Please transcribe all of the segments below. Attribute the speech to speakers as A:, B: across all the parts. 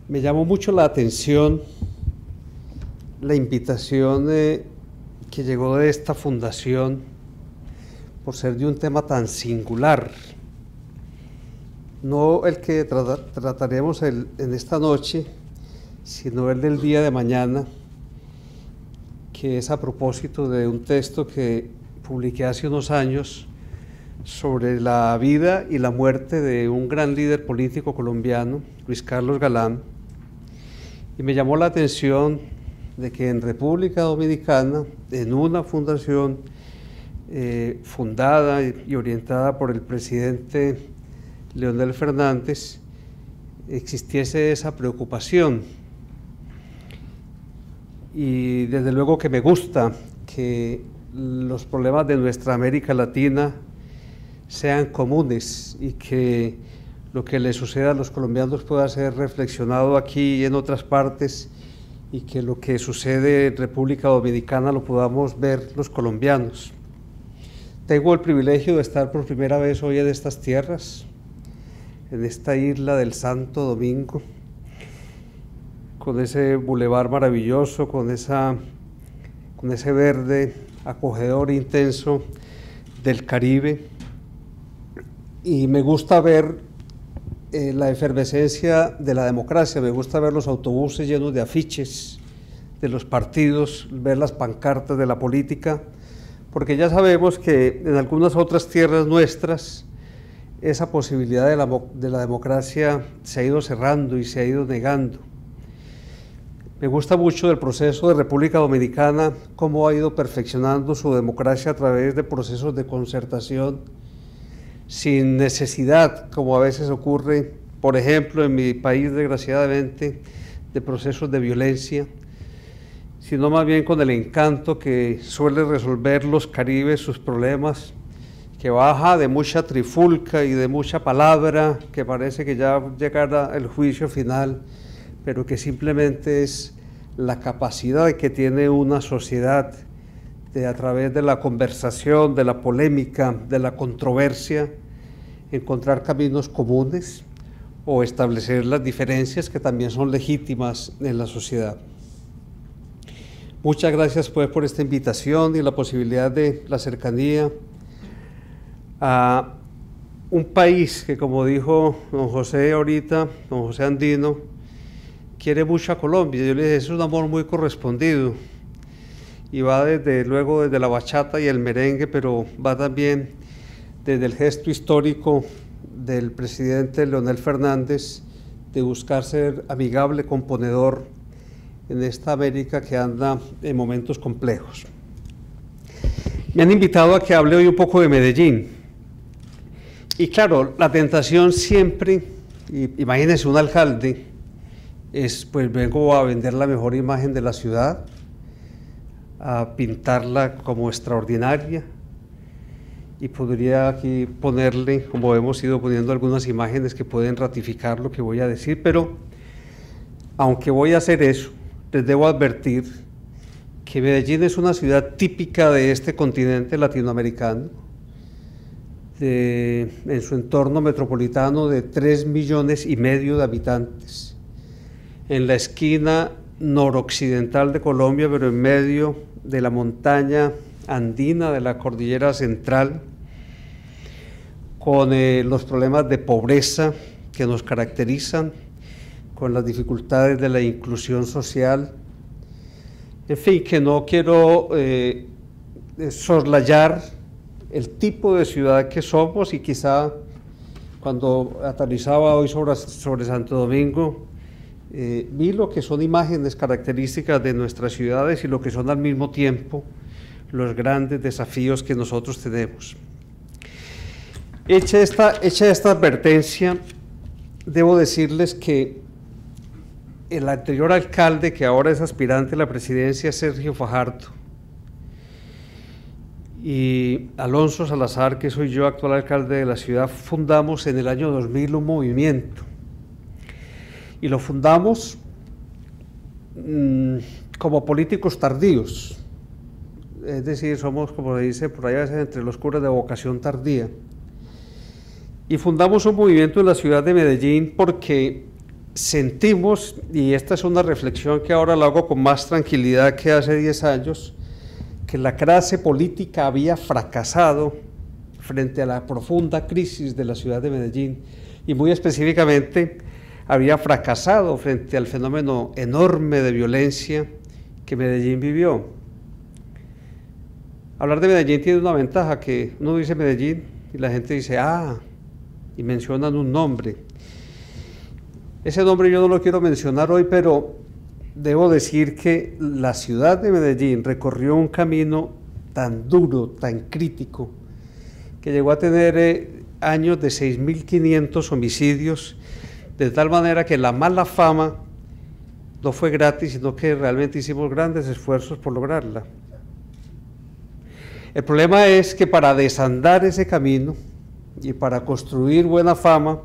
A: Me llamó mucho la atención la invitación que llegó de esta fundación por ser de un tema tan singular, no el que trataremos en esta noche, sino el del día de mañana, que es a propósito de un texto que publiqué hace unos años sobre la vida y la muerte de un gran líder político colombiano, Luis Carlos Galán, y me llamó la atención de que en República Dominicana, en una fundación fundada y orientada por el presidente Leonel Fernández, existiese esa preocupación. Y desde luego que me gusta que los problemas de nuestra América Latina sean comunes y que lo que le suceda a los colombianos pueda ser reflexionado aquí y en otras partes, y que lo que sucede en República Dominicana lo podamos ver los colombianos. Tengo el privilegio de estar por primera vez hoy en estas tierras, en esta isla del Santo Domingo, con ese bulevar maravilloso, con ese verde acogedor e intenso del Caribe, y me gusta ver la efervescencia de la democracia. Me gusta ver los autobuses llenos de afiches de los partidos, ver las pancartas de la política, porque ya sabemos que en algunas otras tierras nuestras esa posibilidad de la democracia se ha ido cerrando y se ha ido negando. Me gusta mucho del proceso de República Dominicana, cómo ha ido perfeccionando su democracia a través de procesos de concertación, sin necesidad, como a veces ocurre, por ejemplo, en mi país, desgraciadamente, de procesos de violencia, sino más bien con el encanto que suele resolver los caribes sus problemas, que baja de mucha trifulca y de mucha palabra, que parece que ya llegará el juicio final, pero que simplemente es la capacidad que tiene una sociedad de, a través de la conversación, de la polémica, de la controversia, encontrar caminos comunes o establecer las diferencias que también son legítimas en la sociedad. Muchas gracias pues por esta invitación y la posibilidad de la cercanía a un país que, como dijo don José ahorita, don José Andino, quiere mucho a Colombia. Yo le dije, es un amor muy correspondido, y va luego desde la bachata y el merengue, pero va también desde el gesto histórico del presidente Leonel Fernández de buscar ser amigable, componedor en esta América que anda en momentos complejos. Me han invitado a que hable hoy un poco de Medellín, y claro, la tentación siempre, imagínense un alcalde, pues vengo a vender la mejor imagen de la ciudad, a pintarla como extraordinaria, y podría aquí ponerle, como hemos ido poniendo, algunas imágenes que pueden ratificar lo que voy a decir, pero aunque voy a hacer eso, les debo advertir que Medellín es una ciudad típica de este continente latinoamericano, en su entorno metropolitano de 3,5 millones de habitantes, en la esquina noroccidental de Colombia, pero en medio de la montaña andina de la cordillera central, con los problemas de pobreza que nos caracterizan, con las dificultades de la inclusión social, en fin, que no quiero soslayar el tipo de ciudad que somos, y quizá cuando aterrizaba hoy sobre Santo Domingo, vi lo que son imágenes características de nuestras ciudades y lo que son al mismo tiempo los grandes desafíos que nosotros tenemos. Hecha esta advertencia, debo decirles que el anterior alcalde, que ahora es aspirante a la presidencia, Sergio Fajardo, y Alonso Salazar, que soy yo, actual alcalde de la ciudad, fundamos en el año 2000 un movimiento, y lo fundamos como políticos tardíos, es decir, somos, como se dice por ahí a veces, entre los curas de vocación tardía, y fundamos un movimiento en la ciudad de Medellín porque sentimos, y esta es una reflexión que ahora la hago con más tranquilidad que hace 10 años, que la clase política había fracasado frente a la profunda crisis de la ciudad de Medellín, y muy específicamente había fracasado frente al fenómeno enorme de violencia que Medellín vivió. Hablar de Medellín tiene una ventaja, que uno dice Medellín y la gente dice, ah, y mencionan un nombre. Ese nombre yo no lo quiero mencionar hoy, pero debo decir que la ciudad de Medellín recorrió un camino tan duro, tan crítico, que llegó a tener años de 6.500 homicidios, de tal manera que la mala fama no fue gratis, sino que realmente hicimos grandes esfuerzos por lograrla. El problema es que para desandar ese camino y para construir buena fama,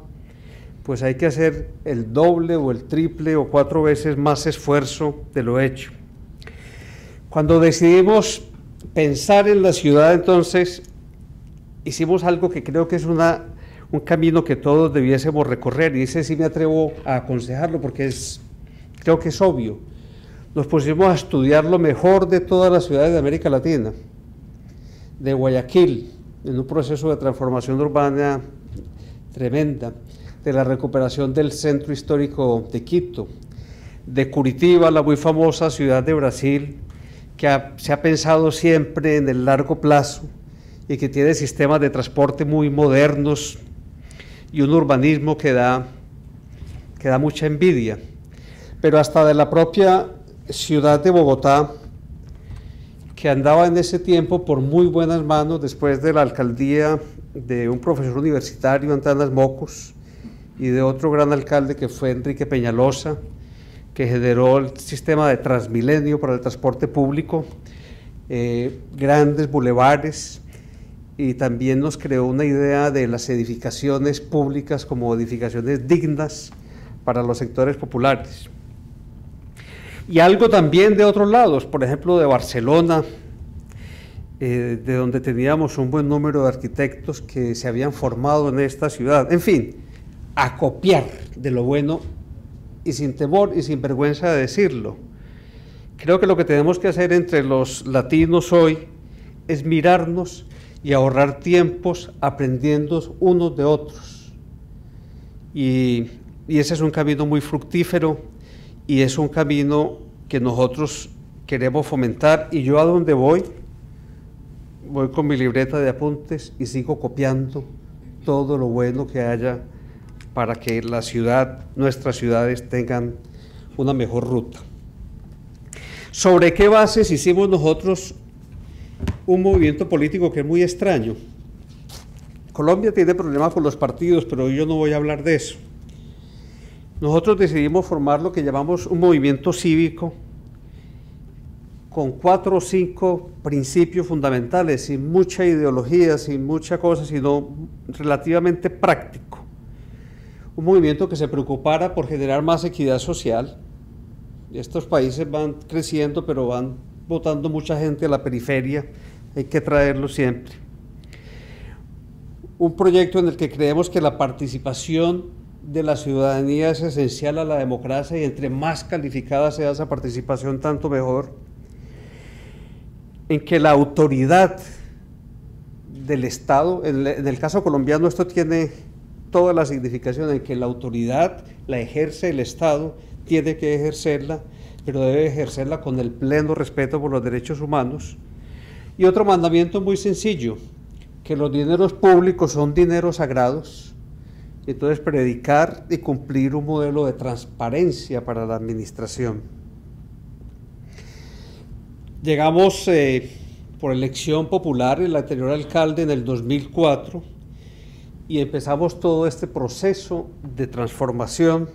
A: pues hay que hacer el doble o el triple o 4 veces más esfuerzo de lo hecho. Cuando decidimos pensar en la ciudad, entonces, hicimos algo que creo que es un camino que todos debiésemos recorrer, y ese sí me atrevo a aconsejarlo porque creo que es obvio. Nos pusimos a estudiar lo mejor de todas las ciudades de América Latina, de Guayaquil, en un proceso de transformación urbana tremenda, de la recuperación del centro histórico de Quito, de Curitiba, la muy famosa ciudad de Brasil, que se ha pensado siempre en el largo plazo y que tiene sistemas de transporte muy modernos y un urbanismo que da mucha envidia. Pero hasta de la propia ciudad de Bogotá, que andaba en ese tiempo por muy buenas manos después de la alcaldía de un profesor universitario, Antanas Mocos, y de otro gran alcalde que fue Enrique Peñalosa, que generó el sistema de Transmilenio para el transporte público, grandes bulevares, y también nos creó una idea de las edificaciones públicas como edificaciones dignas para los sectores populares. Y algo también de otros lados, por ejemplo de Barcelona, de donde teníamos un buen número de arquitectos que se habían formado en esta ciudad. En fin, a copiar de lo bueno y sin temor y sin vergüenza de decirlo. Creo que lo que tenemos que hacer entre los latinos hoy es mirarnos y ahorrar tiempos aprendiendo unos de otros. Y ese es un camino muy fructífero y es un camino que nosotros queremos fomentar, y yo a donde voy con mi libreta de apuntes y sigo copiando todo lo bueno que haya para que la ciudad, nuestras ciudades tengan una mejor ruta. ¿Sobre qué bases hicimos nosotros un movimiento político que es muy extraño? Colombia tiene problemas con los partidos, pero yo no voy a hablar de eso. Nosotros decidimos formar lo que llamamos un movimiento cívico con 4 o 5 principios fundamentales, sin mucha ideología, sin mucha cosa, sino relativamente práctico. Un movimiento que se preocupara por generar más equidad social. Estos países van creciendo, pero van botando mucha gente a la periferia, hay que traerlo siempre. Un proyecto en el que creemos que la participación de la ciudadanía es esencial a la democracia, y entre más calificada sea esa participación, tanto mejor. En que la autoridad del Estado, en el caso colombiano esto tiene toda la significación, en que la autoridad la ejerce el Estado, tiene que ejercerla, pero debe ejercerla con el pleno respeto por los derechos humanos. Y otro mandamiento muy sencillo, que los dineros públicos son dineros sagrados, y entonces predicar y cumplir un modelo de transparencia para la administración. Llegamos por elección popular, el anterior alcalde en el 2004, y empezamos todo este proceso de transformación,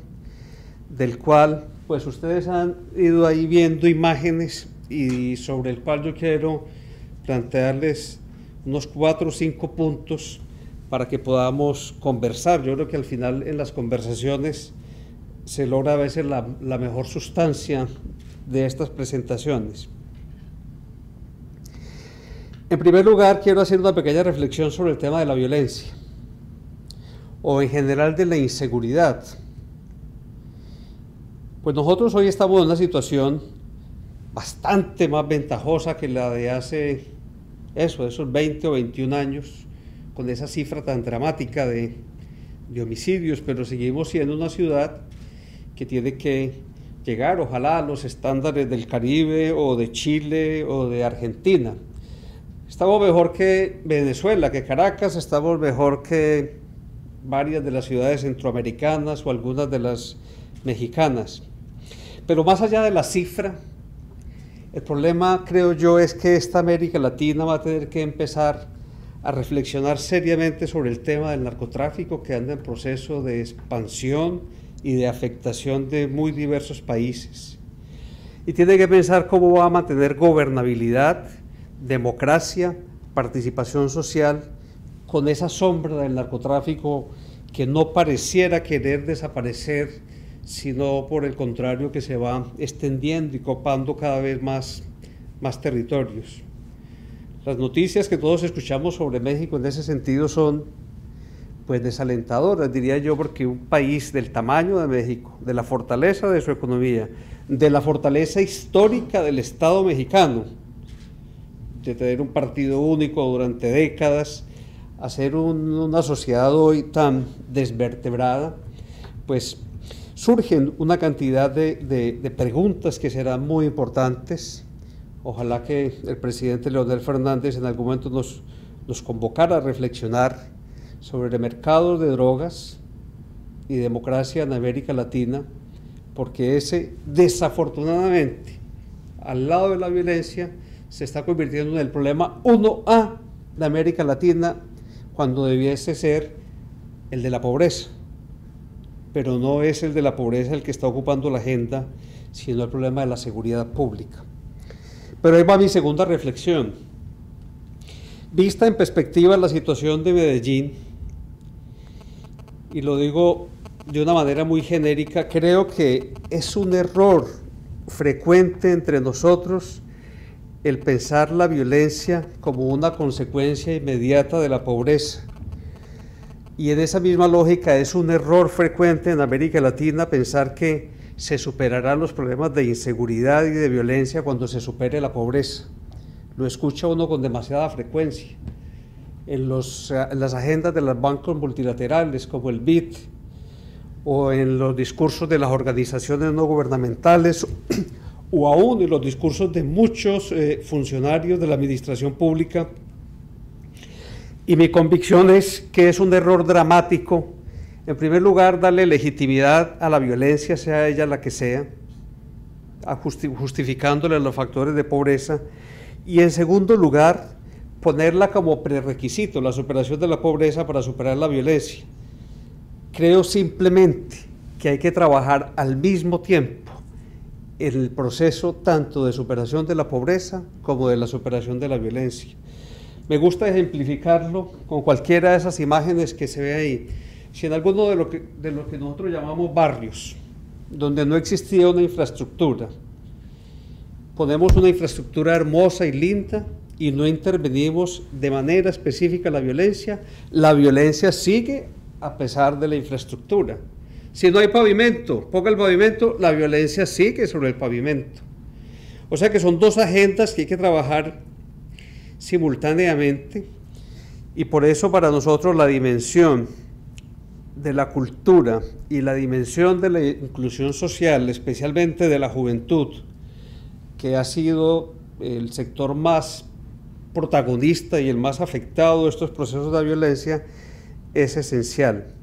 A: del cual pues ustedes han ido ahí viendo imágenes, y sobre el cual yo quiero plantearles unos 4 o 5 puntos para que podamos conversar. Yo creo que al final en las conversaciones se logra a veces la mejor sustancia de estas presentaciones. En primer lugar, quiero hacer una pequeña reflexión sobre el tema de la violencia, o en general de la inseguridad. Pues nosotros hoy estamos en una situación bastante más ventajosa que la de hace esos 20 o 21 años, con esa cifra tan dramática de homicidios, pero seguimos siendo una ciudad que tiene que llegar, ojalá, a los estándares del Caribe o de Chile o de Argentina. Estamos mejor que Venezuela, que Caracas, estamos mejor que varias de las ciudades centroamericanas o algunas de las mexicanas. Pero más allá de la cifra, el problema, creo yo, es que esta América Latina va a tener que empezar a reflexionar seriamente sobre el tema del narcotráfico, que anda en proceso de expansión y de afectación de muy diversos países. Y tiene que pensar cómo va a mantener gobernabilidad, democracia, participación social, con esa sombra del narcotráfico que no pareciera querer desaparecer, sino por el contrario que se va extendiendo y copando cada vez más territorios. Las noticias que todos escuchamos sobre México en ese sentido son pues desalentadoras, diría yo, porque un país del tamaño de México, de la fortaleza de su economía, de la fortaleza histórica del Estado mexicano, de tener un partido único durante décadas, a ser una sociedad hoy tan desvertebrada, pues surgen una cantidad de preguntas que serán muy importantes. Ojalá que el presidente Leonel Fernández en algún momento nos convocara a reflexionar sobre mercados de drogas y democracia en América Latina, porque ese, desafortunadamente, al lado de la violencia, se está convirtiendo en el problema 1A de América Latina, cuando debiese ser el de la pobreza. Pero no es el de la pobreza el que está ocupando la agenda, sino el problema de la seguridad pública. Pero ahí va mi segunda reflexión. Vista en perspectiva la situación de Medellín, y lo digo de una manera muy genérica, creo que es un error frecuente entre nosotros el pensar la violencia como una consecuencia inmediata de la pobreza. Y en esa misma lógica es un error frecuente en América Latina pensar que se superarán los problemas de inseguridad y de violencia cuando se supere la pobreza. Lo escucha uno con demasiada frecuencia en las agendas de los bancos multilaterales como el BID, o en los discursos de las organizaciones no gubernamentales, o aún en los discursos de muchos funcionarios de la administración pública. Y mi convicción es que es un error dramático, en primer lugar, darle legitimidad a la violencia, sea ella la que sea, justificándole los factores de pobreza, y en segundo lugar, ponerla como prerequisito, la superación de la pobreza para superar la violencia. Creo simplemente que hay que trabajar al mismo tiempo en el proceso tanto de superación de la pobreza como de la superación de la violencia. Me gusta ejemplificarlo con cualquiera de esas imágenes que se ve ahí. Si en alguno de lo que nosotros llamamos barrios, donde no existía una infraestructura, ponemos una infraestructura hermosa y linda y no intervenimos de manera específica la violencia sigue a pesar de la infraestructura. Si no hay pavimento, ponga el pavimento, la violencia sigue sobre el pavimento. O sea que son dos agendas que hay que trabajar simultáneamente, y por eso para nosotros la dimensión de la cultura y la dimensión de la inclusión social, especialmente de la juventud, que ha sido el sector más protagonista y el más afectado de estos procesos de violencia, es esencial.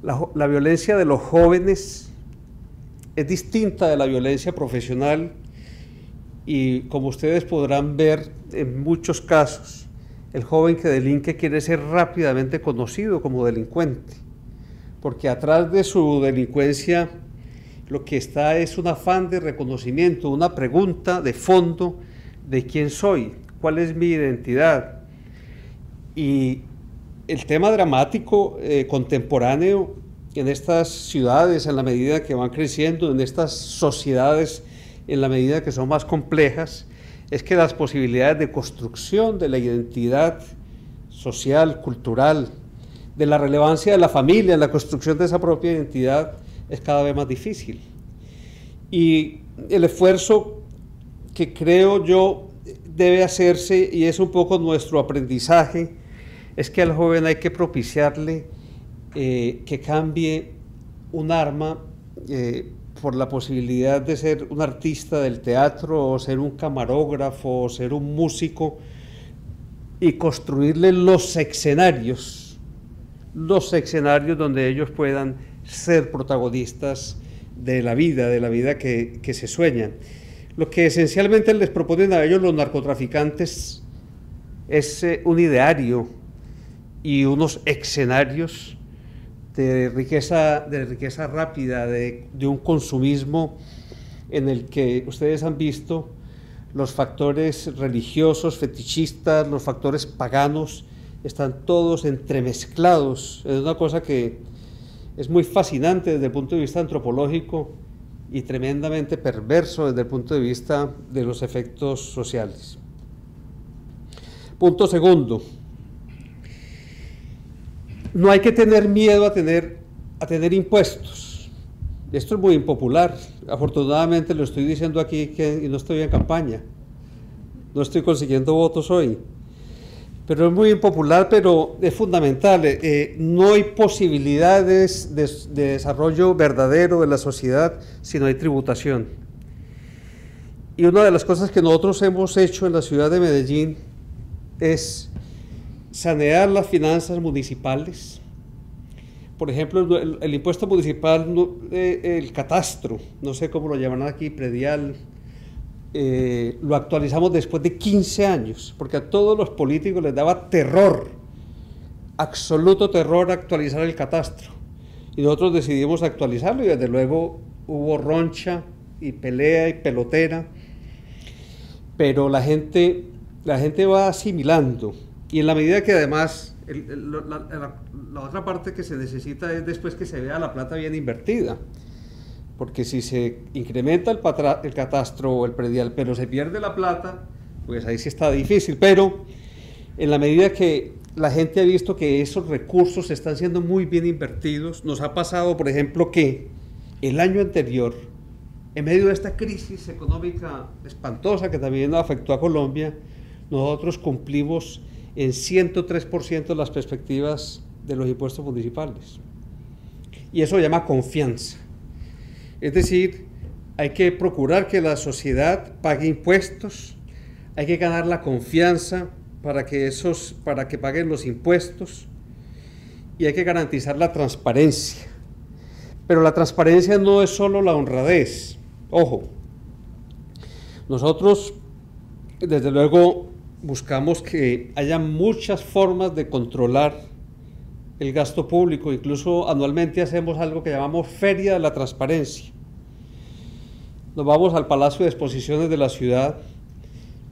A: La violencia de los jóvenes es distinta de la violencia profesional, y como ustedes podrán ver, en muchos casos el joven que delinque quiere ser rápidamente conocido como delincuente, porque atrás de su delincuencia lo que está es un afán de reconocimiento, una pregunta de fondo de quién soy, cuál es mi identidad. Y el tema dramático contemporáneo en estas ciudades, en la medida que van creciendo, en estas sociedades, en la medida que son más complejas, es que las posibilidades de construcción de la identidad social, cultural, de la relevancia de la familia en la construcción de esa propia identidad, es cada vez más difícil. Y el esfuerzo que creo yo debe hacerse, y es un poco nuestro aprendizaje, es que al joven hay que propiciarle que cambie un arma por la posibilidad de ser un artista del teatro, o ser un camarógrafo, o ser un músico, y construirle los escenarios donde ellos puedan ser protagonistas de la vida que se sueñan. Lo que esencialmente les proponen a ellos los narcotraficantes es un ideario y unos escenarios de riqueza rápida, de un consumismo en el que ustedes han visto los factores religiosos, fetichistas, los factores paganos, están todos entremezclados. Es una cosa que es muy fascinante desde el punto de vista antropológico y tremendamente perverso desde el punto de vista de los efectos sociales. Punto segundo. No hay que tener miedo a tener impuestos. Esto es muy impopular. Afortunadamente lo estoy diciendo aquí y no estoy en campaña. No estoy consiguiendo votos hoy. Pero es muy impopular, pero es fundamental. No hay posibilidades de desarrollo verdadero de la sociedad si no hay tributación. Y una de las cosas que nosotros hemos hecho en la ciudad de Medellín es sanear las finanzas municipales. Por ejemplo, el impuesto municipal, el catastro, no sé cómo lo llaman aquí, predial, lo actualizamos después de 15 años, porque a todos los políticos les daba terror, absoluto terror, actualizar el catastro. Y nosotros decidimos actualizarlo y desde luego hubo roncha y pelea y pelotera, pero la gente va asimilando. Y en la medida que además, la otra parte que se necesita es después que se vea la plata bien invertida. Porque si se incrementa el catastro o el predial, pero se pierde la plata, pues ahí sí está difícil. Pero en la medida que la gente ha visto que esos recursos están siendo muy bien invertidos, nos ha pasado, por ejemplo, que el año anterior, en medio de esta crisis económica espantosa que también afectó a Colombia, nosotros cumplimos en 103% las perspectivas de los impuestos municipales. Y eso se llama confianza. Es decir, hay que procurar que la sociedad pague impuestos, hay que ganar la confianza para que paguen los impuestos, y hay que garantizar la transparencia. Pero la transparencia no es solo la honradez. Ojo, nosotros desde luego buscamos que haya muchas formas de controlar el gasto público. Incluso anualmente hacemos algo que llamamos Feria de la Transparencia. Nos vamos al Palacio de Exposiciones de la ciudad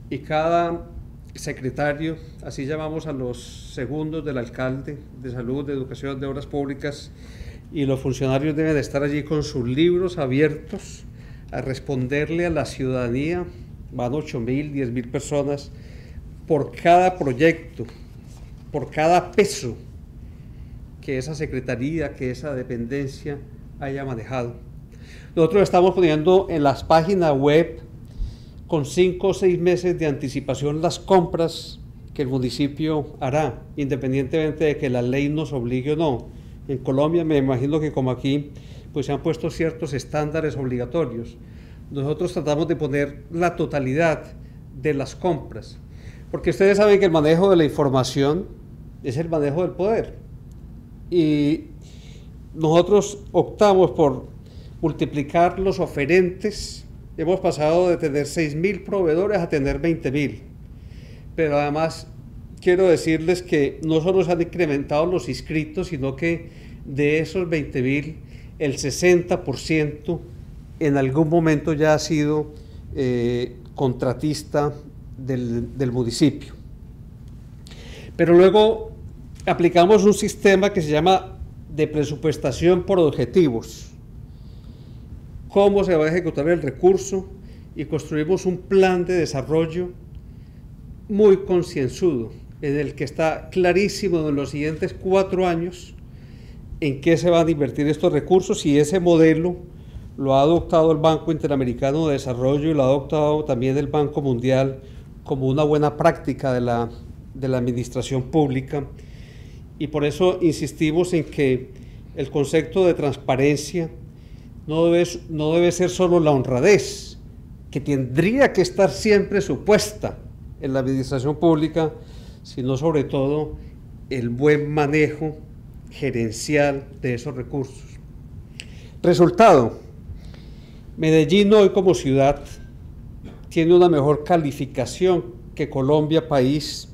A: y cada secretario, así llamamos a los segundos del alcalde de salud, de educación, de obras públicas, y los funcionarios deben estar allí con sus libros abiertos a responderle a la ciudadanía. Van 8.000, 10.000 personas por cada proyecto, por cada peso que esa secretaría, que esa dependencia haya manejado. Nosotros estamos poniendo en las páginas web con 5 o 6 meses de anticipación las compras que el municipio hará, independientemente de que la ley nos obligue o no. En Colombia, me imagino que como aquí, pues se han puesto ciertos estándares obligatorios. Nosotros tratamos de poner la totalidad de las compras, porque ustedes saben que el manejo de la información es el manejo del poder. Y nosotros optamos por multiplicar los oferentes. Hemos pasado de tener 6.000 proveedores a tener 20.000. Pero además quiero decirles que no solo se han incrementado los inscritos, sino que de esos 20.000, el 60% en algún momento ya ha sido contratista del municipio. Pero luego aplicamos un sistema que se llama de presupuestación por objetivos. Cómo se va a ejecutar el recurso, y construimos un plan de desarrollo muy concienzudo, en el que está clarísimo en los siguientes 4 años en qué se van a invertir estos recursos, y ese modelo lo ha adoptado el Banco Interamericano de Desarrollo y lo ha adoptado también el Banco Mundial como una buena práctica de la administración pública, y por eso insistimos en que el concepto de transparencia no debe ser solo la honradez, que tendría que estar siempre supuesta en la administración pública, sino sobre todo el buen manejo gerencial de esos recursos. Resultado: Medellín hoy como ciudad tiene una mejor calificación que Colombia país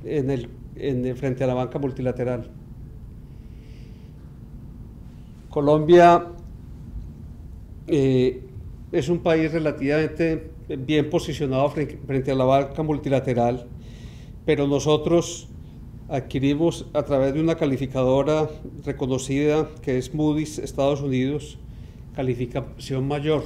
A: frente a la banca multilateral. Colombia es un país relativamente bien posicionado frente a la banca multilateral, pero nosotros adquirimos a través de una calificadora reconocida que es Moody's Estados Unidos, calificación mayor.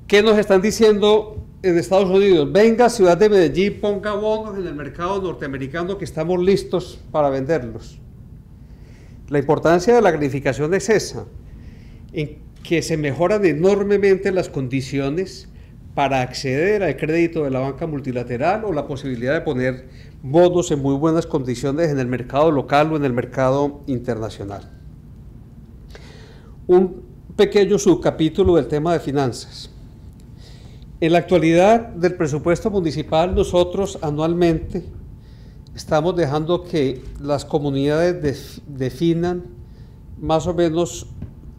A: ¿Qué nos están diciendo en Estados Unidos? Venga, ciudad de Medellín, ponga bonos en el mercado norteamericano que estamos listos para venderlos. La importancia de la calificación es esa, en que se mejoran enormemente las condiciones para acceder al crédito de la banca multilateral o la posibilidad de poner bonos en muy buenas condiciones en el mercado local o en el mercado internacional. Un pequeño subcapítulo del tema de finanzas. En la actualidad del presupuesto municipal, nosotros anualmente estamos dejando que las comunidades definan más o menos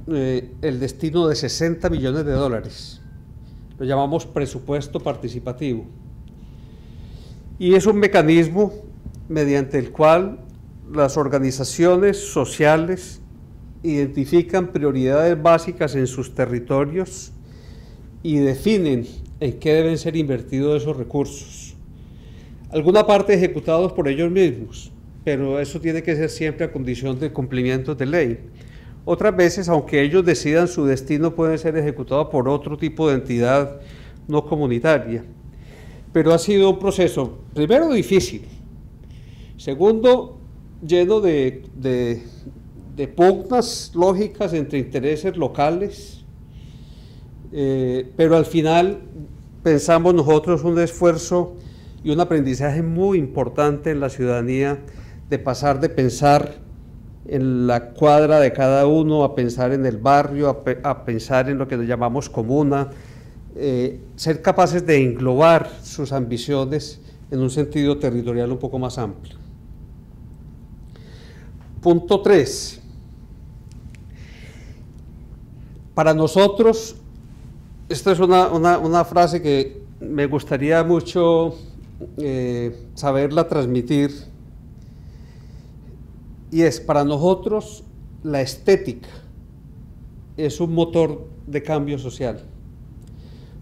A: el destino de 60 millones de dólares. Lo llamamos presupuesto participativo. Y es un mecanismo mediante el cual las organizaciones sociales identifican prioridades básicas en sus territorios y definen en qué deben ser invertidos esos recursos. Alguna parte ejecutados por ellos mismos, pero eso tiene que ser siempre a condición de cumplimiento de ley. Otras veces, aunque ellos decidan su destino, puede ser ejecutado por otro tipo de entidad no comunitaria. Pero ha sido un proceso, primero, difícil, segundo, lleno de pugnas lógicas entre intereses locales, pero al final pensamos nosotros un esfuerzo y un aprendizaje muy importante en la ciudadanía, de pasar de pensar en la cuadra de cada uno a pensar en el barrio, a pensar en lo que llamamos comuna, ser capaces de englobar sus ambiciones en un sentido territorial un poco más amplio. Punto 3. Para nosotros, esta es una frase que me gustaría mucho saberla transmitir, y es: para nosotros la estética es un motor de cambio social.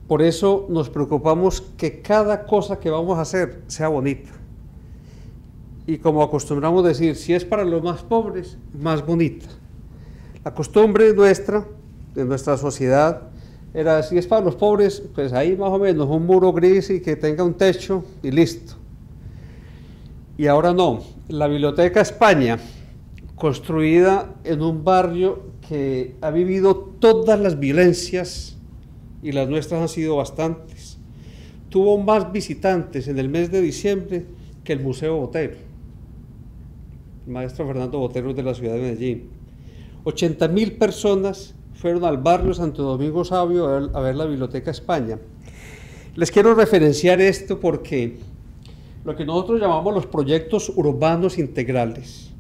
A: Por eso nos preocupamos que cada cosa que vamos a hacer sea bonita. Y como acostumbramos decir, si es para los más pobres, más bonita. La costumbre nuestra, de nuestra sociedad, era: si es para los pobres, pues ahí más o menos un muro gris y que tenga un techo y listo. Y ahora no. La Biblioteca España, construida en un barrio que ha vivido todas las violencias, y las nuestras han sido bastantes, tuvo más visitantes en el mes de diciembre que el Museo Botero, el maestro Fernando Botero de la ciudad de Medellín. 80.000 personas fueron al barrio Santo Domingo Sabio a ver la Biblioteca España. Les quiero referenciar esto porque lo que nosotros llamamos los proyectos urbanos integrales,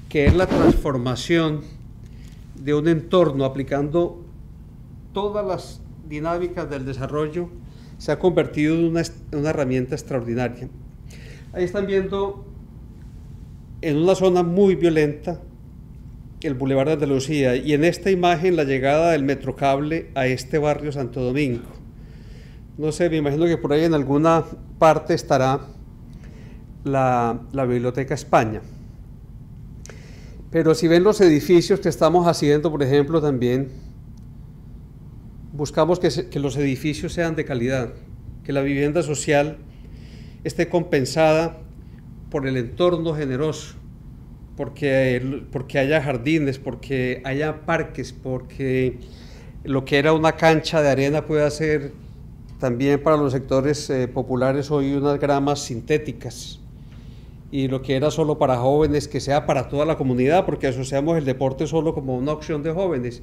A: que es la transformación de un entorno aplicando todas las dinámicas del desarrollo, se ha convertido en una herramienta extraordinaria. Ahí están viendo, en una zona muy violenta, el Boulevard de Andalucía, y en esta imagen la llegada del Metrocable a este barrio Santo Domingo. No sé, me imagino que por ahí en alguna parte estará la Biblioteca España. Pero si ven los edificios que estamos haciendo, por ejemplo, también buscamos que los edificios sean de calidad, que la vivienda social esté compensada por el entorno generoso, porque haya jardines, porque haya parques, porque lo que era una cancha de arena puede ser también para los sectores populares hoy unas gramas sintéticas, y lo que era solo para jóvenes que sea para toda la comunidad, porque asociamos el deporte solo como una opción de jóvenes,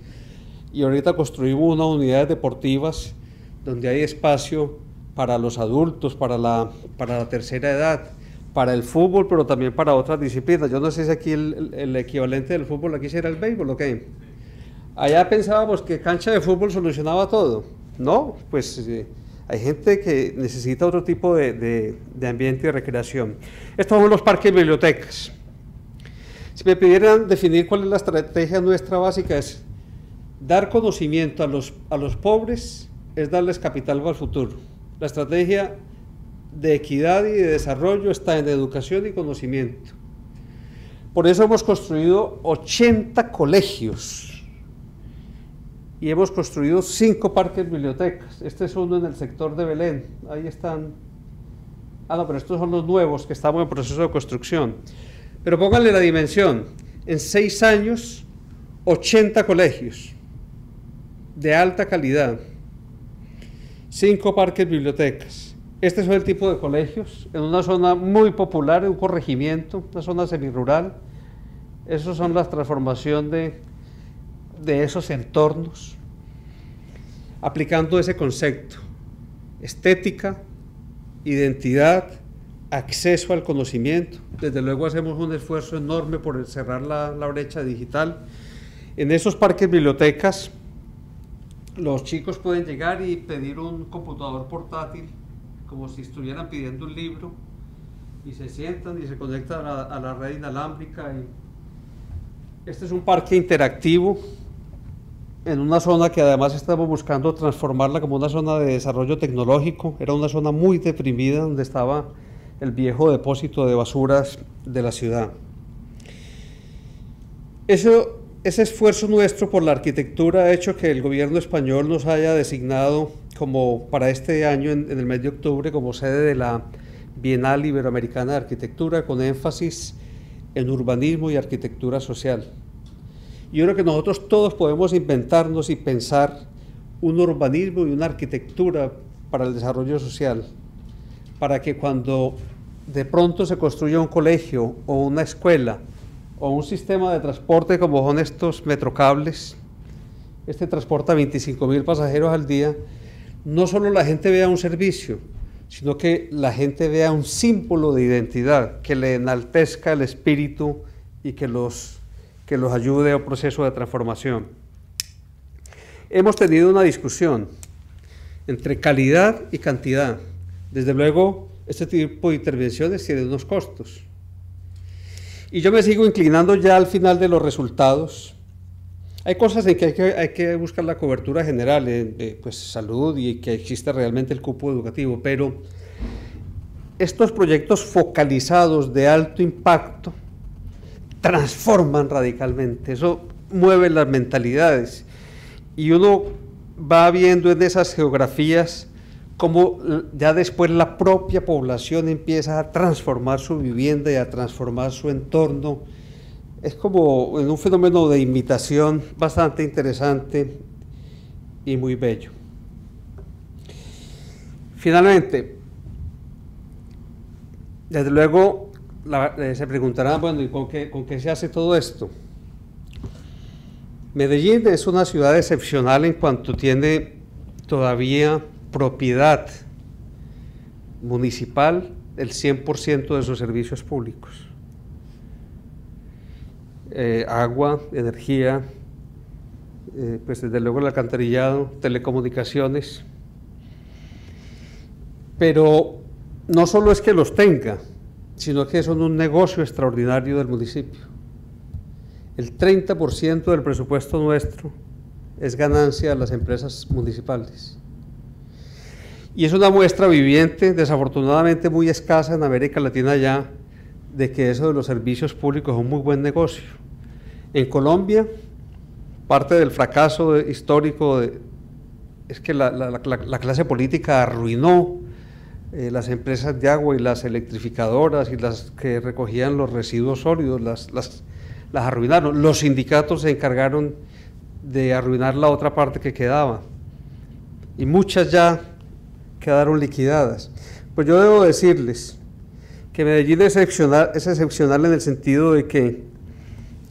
A: y ahorita construimos unas unidades deportivas donde hay espacio para los adultos, para la tercera edad, para el fútbol, pero también para otras disciplinas. Yo no sé si aquí el equivalente del fútbol aquí será el béisbol o qué. Allá pensábamos que cancha de fútbol solucionaba todo. No, pues hay gente que necesita otro tipo de ambiente y recreación. Estos son los parques y bibliotecas. Si me pidieran definir cuál es la estrategia nuestra básica, es dar conocimiento a los pobres, es darles capital para el futuro. La estrategia de equidad y de desarrollo está en educación y conocimiento. Por eso hemos construido 80 colegios y hemos construido 5 parques bibliotecas. Este es uno en el sector de Belén. Ahí están. No, pero estos son los nuevos que estamos en proceso de construcción. Pero pónganle la dimensión. En 6 años, 80 colegios de alta calidad, 5 parques bibliotecas. Este es el tipo de colegios en una zona muy popular, en un corregimiento, una zona semirural. Esas son las transformación de esos entornos, aplicando ese concepto: estética, identidad, acceso al conocimiento. Desde luego hacemos un esfuerzo enorme por cerrar la brecha digital. En esos parques bibliotecas, los chicos pueden llegar y pedir un computador portátil, como si estuvieran pidiendo un libro, y se sientan y se conectan a la red inalámbrica. Este es un parque interactivo en una zona que además estamos buscando transformarla como una zona de desarrollo tecnológico. Era una zona muy deprimida donde estaba el viejo depósito de basuras de la ciudad. Ese esfuerzo nuestro por la arquitectura ha hecho que el gobierno español nos haya designado como para este año, en el mes de octubre, como sede de la Bienal Iberoamericana de Arquitectura, con énfasis en urbanismo y arquitectura social. Yo creo que nosotros todos podemos inventarnos y pensar un urbanismo y una arquitectura para el desarrollo social, para que cuando de pronto se construya un colegio o una escuela o un sistema de transporte como son estos metrocables, este transporta 25.000 pasajeros al día, no solo la gente vea un servicio, sino que la gente vea un símbolo de identidad que le enaltezca el espíritu y que los ayude a un proceso de transformación. Hemos tenido una discusión entre calidad y cantidad. Desde luego, este tipo de intervenciones tienen unos costos. Y yo me sigo inclinando ya al final de los resultados. Hay cosas en que hay que buscar la cobertura general, pues salud, y que exista realmente el cupo educativo, pero estos proyectos focalizados de alto impacto transforman radicalmente, eso mueve las mentalidades, y uno va viendo en esas geografías cómo ya después la propia población empieza a transformar su vivienda y a transformar su entorno. Es como en un fenómeno de imitación bastante interesante y muy bello. Finalmente, desde luego se preguntarán, bueno, ¿y con qué se hace todo esto? Medellín es una ciudad excepcional en cuanto tiene todavía propiedad municipal el 100% de sus servicios públicos. Agua, energía, pues desde luego el alcantarillado, telecomunicaciones. Pero no solo es que los tenga, sino que son un negocio extraordinario del municipio. El 30% del presupuesto nuestro es ganancia de las empresas municipales. Y es una muestra viviente, desafortunadamente muy escasa en América Latina ya, de que eso de los servicios públicos es un muy buen negocio. En Colombia, parte del fracaso histórico es que la clase política arruinó las empresas de agua y las electrificadoras y las que recogían los residuos sólidos, las arruinaron. Los sindicatos se encargaron de arruinar la otra parte que quedaba y muchas ya quedaron liquidadas. Pues yo debo decirles que Medellín es excepcional en el sentido de que,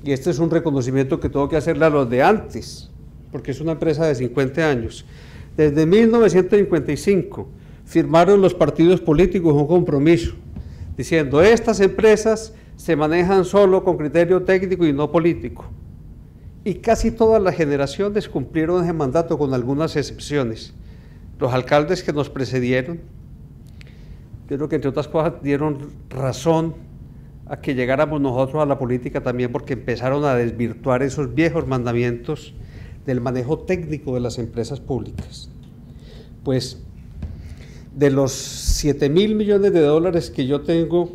A: y este es un reconocimiento que tengo que hacerle a los de antes, porque es una empresa de 50 años, desde 1955 firmaron los partidos políticos un compromiso diciendo estas empresas se manejan solo con criterio técnico y no político. Y casi todas las generaciones cumplieron ese mandato con algunas excepciones. Los alcaldes que nos precedieron, yo creo que entre otras cosas dieron razón a que llegáramos nosotros a la política también porque empezaron a desvirtuar esos viejos mandamientos del manejo técnico de las empresas públicas. Pues de los 7.000 millones de dólares que yo tengo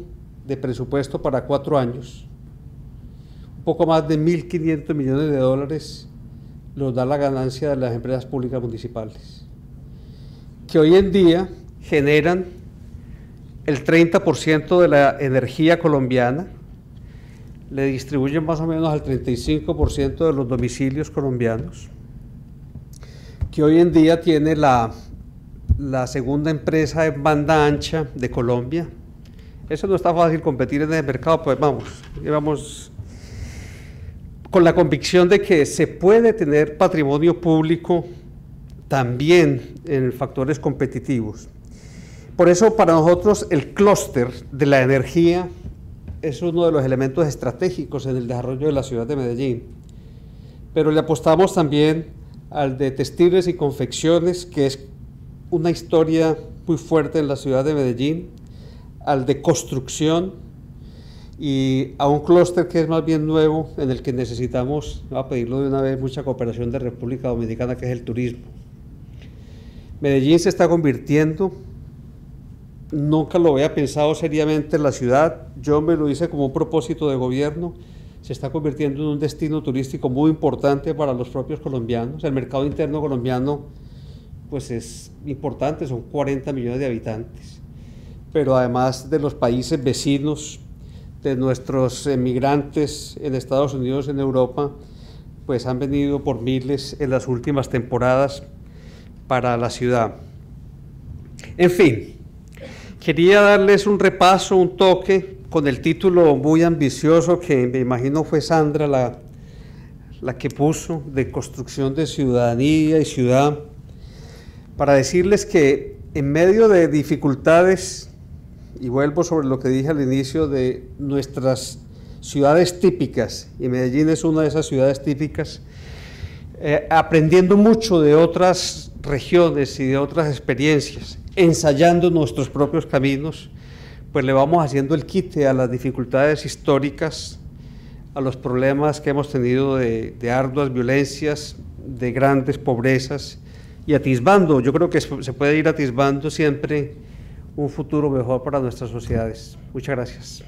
A: de presupuesto para 4 años, un poco más de 1.500 millones de dólares los da la ganancia de las empresas públicas municipales, que hoy en día generan el 30% de la energía colombiana, le distribuyen más o menos al 35% de los domicilios colombianos, que hoy en día tiene la segunda empresa en banda ancha de Colombia. Eso no está fácil competir en el mercado, pues vamos con la convicción de que se puede tener patrimonio público también en factores competitivos. Por eso para nosotros el clúster de la energía es uno de los elementos estratégicos en el desarrollo de la ciudad de Medellín, pero le apostamos también al de textiles y confecciones, que es una historia muy fuerte en la ciudad de Medellín, al de construcción y a un clúster que es más bien nuevo, en el que necesitamos, voy a pedirlo de una vez, mucha cooperación de República Dominicana, que es el turismo. Medellín se está convirtiendo, nunca lo había pensado seriamente en la ciudad, yo me lo hice como un propósito de gobierno, se está convirtiendo en un destino turístico muy importante para los propios colombianos. El mercado interno colombiano pues es importante, son 40 millones de habitantes, pero además de los países vecinos, de nuestros emigrantes en Estados Unidos, en Europa, pues han venido por miles en las últimas temporadas para la ciudad. En fin, quería darles un repaso, un toque, con el título muy ambicioso que me imagino fue Sandra la que puso, de construcción de ciudadanía y ciudad, para decirles que en medio de dificultades, y vuelvo sobre lo que dije al inicio, de nuestras ciudades típicas, y Medellín es una de esas ciudades típicas, aprendiendo mucho de otras regiones y de otras experiencias, ensayando nuestros propios caminos, pues le vamos haciendo el quite a las dificultades históricas, a los problemas que hemos tenido de arduas violencias, de grandes pobrezas, y atisbando, yo creo que se puede ir atisbando siempre un futuro mejor para nuestras sociedades. Muchas gracias.